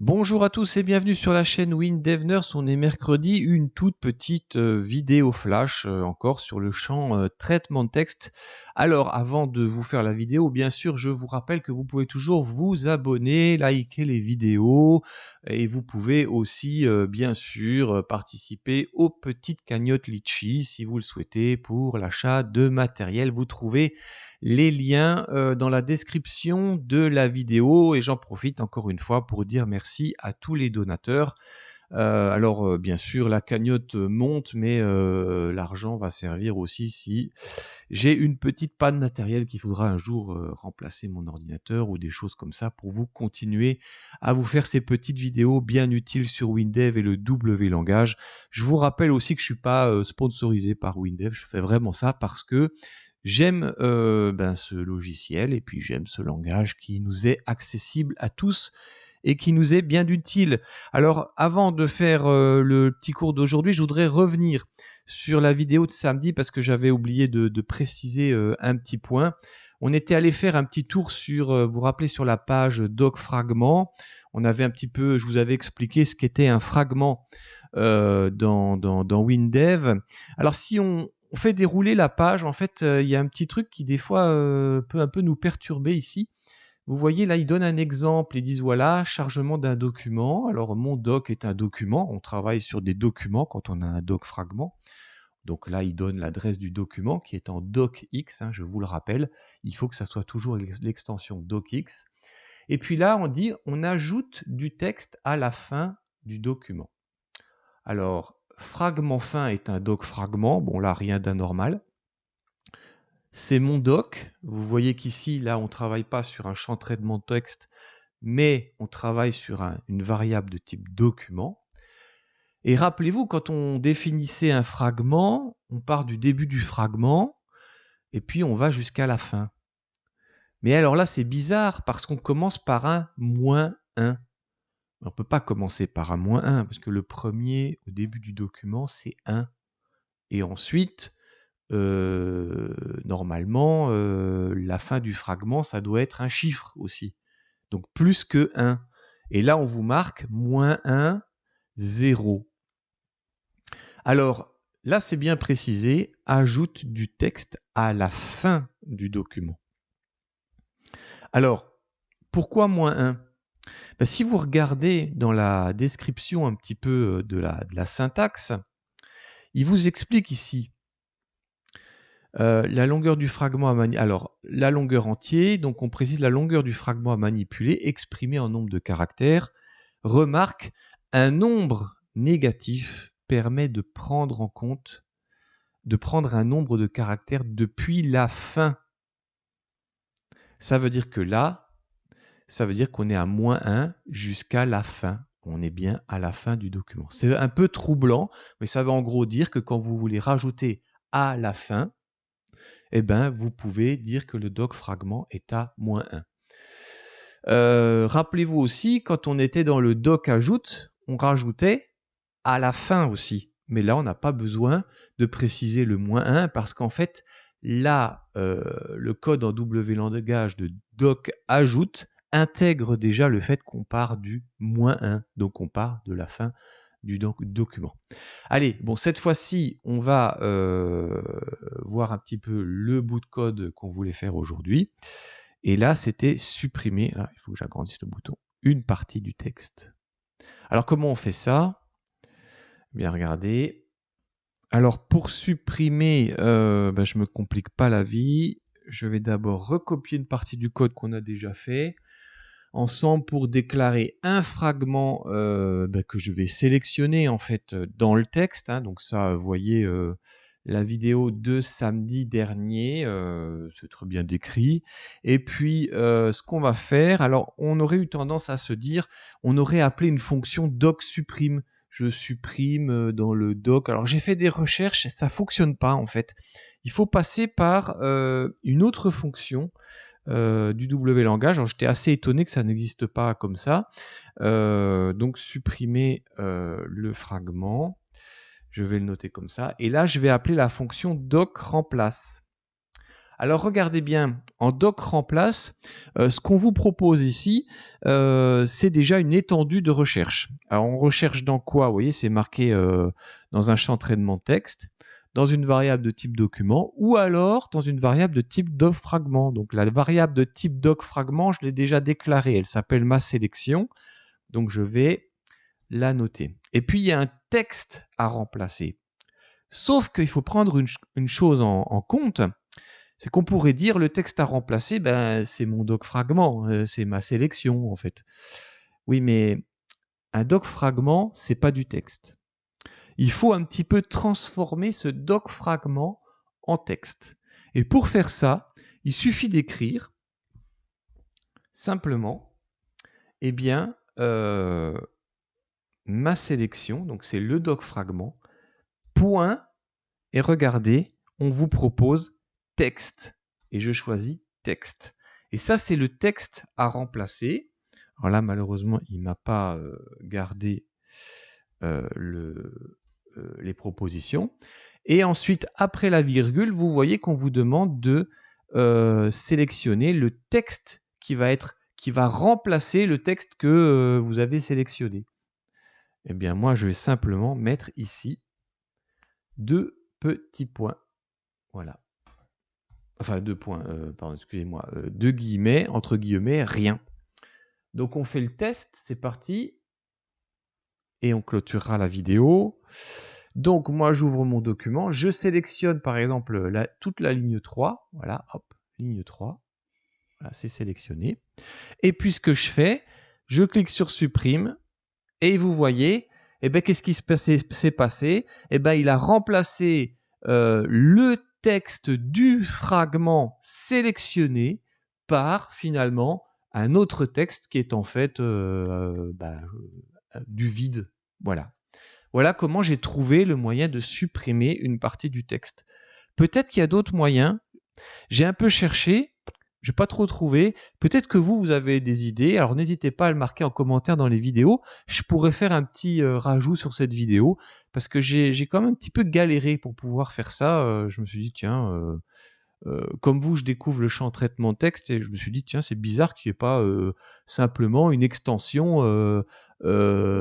Bonjour à tous et bienvenue sur la chaîne WinDevNurse. On est mercredi, une toute petite vidéo flash encore sur le champ traitement de texte. Alors avant de vous faire la vidéo, bien sûr, je vous rappelle que vous pouvez toujours vous abonner, liker les vidéos et vous pouvez aussi bien sûr participer aux petites cagnottes Litchi si vous le souhaitez pour l'achat de matériel. Vous trouvez les liens dans la description de la vidéo et j'en profite encore une fois pour dire merci à tous les donateurs. Alors bien sûr la cagnotte monte mais l'argent va servir aussi si j'ai une petite panne matérielle qu'il faudra un jour remplacer mon ordinateur ou des choses comme ça pour vous continuer à vous faire ces petites vidéos bien utiles sur WinDev et le W langage. Je vous rappelle aussi que je suis pas sponsorisé par WinDev, je fais vraiment ça parce que j'aime ce logiciel et puis j'aime ce langage qui nous est accessible à tous et qui nous est bien utile. Alors avant de faire le petit cours d'aujourd'hui, je voudrais revenir sur la vidéo de samedi parce que j'avais oublié de préciser un petit point. On était allé faire un petit tour sur, vous vous rappelez, sur la page doc fragment. On avait un petit peu, je vous avais expliqué ce qu'était un fragment dans WinDev. Alors si on fait dérouler la page, en fait, il y a un petit truc qui des fois peut un peu nous perturber ici. Vous voyez, là, ils donnent un exemple. Ils disent, voilà, chargement d'un document. Alors, mon doc est un document. On travaille sur des documents quand on a un doc fragment. Donc là, ils donnent l'adresse du document qui est en docx, je vous le rappelle. Il faut que ça soit toujours l'extension docx. Et puis là, on dit, on ajoute du texte à la fin du document. Alors, fragment fin est un doc fragment. Bon, là, rien d'anormal. C'est mon doc. Vous voyez qu'ici, là, on ne travaille pas sur un champ de traitement de texte, mais on travaille sur une variable de type document. Et rappelez-vous, quand on définissait un fragment, on part du début du fragment, et puis on va jusqu'à la fin. Mais alors là, c'est bizarre, parce qu'on commence par un -1. On ne peut pas commencer par un -1, parce que le premier, au début du document, c'est 1. Et ensuite, normalement, la fin du fragment, ça doit être un chiffre aussi. Donc plus que 1. Et là, on vous marque -1, 0. Alors, là, c'est bien précisé, ajoute du texte à la fin du document. Alors, pourquoi -1 ? Si vous regardez dans la description un petit peu de la syntaxe, il vous explique ici la longueur du fragment à manipuler. Alors, la longueur entière, donc on précise la longueur du fragment à manipuler, exprimée en nombre de caractères. Remarque, un nombre négatif permet de prendre en compte, de prendre un nombre de caractères depuis la fin. Ça veut dire que là, ça veut dire qu'on est à -1 jusqu'à la fin. On est bien à la fin du document. C'est un peu troublant, mais ça veut en gros dire que quand vous voulez rajouter à la fin, eh ben, vous pouvez dire que le doc fragment est à -1. Rappelez-vous aussi, quand on était dans le doc ajoute, on rajoutait à la fin aussi. Mais là, on n'a pas besoin de préciser le -1 parce qu'en fait, là, le code en W langage de doc ajoute intègre déjà le fait qu'on part du -1. Donc, on part de la fin du document. Allez, bon, cette fois-ci, on va voir un petit peu le bout de code qu'on voulait faire aujourd'hui. Et là, c'était supprimer, là, il faut que j'agrandisse le bouton, une partie du texte. Alors, comment on fait ça ? Bien, regardez. Alors, pour supprimer, je ne me complique pas la vie. Je vais d'abord recopier une partie du code qu'on a déjà fait. Ensemble pour déclarer un fragment que je vais sélectionner en fait dans le texte. Donc ça, vous voyez la vidéo de samedi dernier, c'est très bien décrit. Et puis ce qu'on va faire, alors on aurait eu tendance à se dire, on aurait appelé une fonction doc supprime. Je supprime dans le doc. Alors j'ai fait des recherches, ça fonctionne pas en fait. Il faut passer par une autre fonction du W langage. Alors, j'étais assez étonné que ça n'existe pas comme ça. Donc supprimer le fragment. Je vais le noter comme ça. Et là, je vais appeler la fonction doc remplace. Alors regardez bien, en doc remplace, ce qu'on vous propose ici, c'est déjà une étendue de recherche. Alors on recherche dans quoi? Vous voyez, c'est marqué dans un champ traitement texte, dans une variable de type document, ou alors dans une variable de type doc fragment. Donc la variable de type doc fragment, je l'ai déjà déclarée, elle s'appelle ma sélection, donc je vais la noter. Et puis il y a un texte à remplacer. Sauf qu'il faut prendre une chose en compte, c'est qu'on pourrait dire le texte à remplacer, ben, c'est mon doc fragment, c'est ma sélection en fait. Oui, mais un doc fragment, c'est pas du texte. Il faut un petit peu transformer ce doc fragment en texte. Et pour faire ça, il suffit d'écrire simplement, eh bien, ma sélection, donc c'est le doc fragment, point, et regardez, on vous propose texte. Et je choisis texte. Et ça, c'est le texte à remplacer. Alors là, malheureusement, il ne m'a pas gardé les propositions. Et ensuite, après la virgule, vous voyez qu'on vous demande de sélectionner le texte qui va remplacer le texte que vous avez sélectionné. Eh bien, moi, je vais simplement mettre ici 2 petits points. Voilà. Enfin, 2 points, pardon, excusez-moi, 2 guillemets, entre guillemets, rien. Donc, on fait le test, c'est parti. Et on clôturera la vidéo. Donc, moi, j'ouvre mon document. Je sélectionne, par exemple, toute la ligne 3. Voilà, hop, ligne 3. Voilà, c'est sélectionné. Et puis, ce que je fais, je clique sur supprime. Et vous voyez, eh ben, qu'est-ce qui s'est passé? Eh ben, il a remplacé le texte du fragment sélectionné par, finalement, un autre texte qui est en fait du vide. Voilà. Voilà comment j'ai trouvé le moyen de supprimer une partie du texte. Peut-être qu'il y a d'autres moyens. J'ai un peu cherché, je n'ai pas trop trouvé. Peut-être que vous avez des idées. Alors n'hésitez pas à le marquer en commentaire dans les vidéos. Je pourrais faire un petit rajout sur cette vidéo parce que j'ai quand même un petit peu galéré pour pouvoir faire ça. Je me suis dit, tiens, comme vous, je découvre le champ traitement texte et je me suis dit, tiens, c'est bizarre qu'il n'y ait pas simplement une extension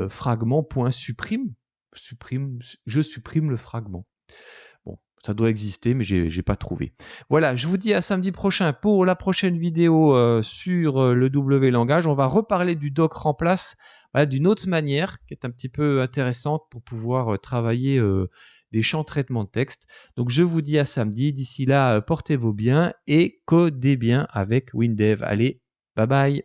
fragment.supprime. Je supprime le fragment. Bon, ça doit exister, mais j'ai pas trouvé. Voilà, je vous dis à samedi prochain pour la prochaine vidéo sur le W langage. On va reparler du doc remplace d'une autre manière qui est un petit peu intéressante pour pouvoir travailler des champs de traitement de texte. Donc je vous dis à samedi. D'ici là, portez-vous bien et codez bien avec WinDev. Allez, bye bye.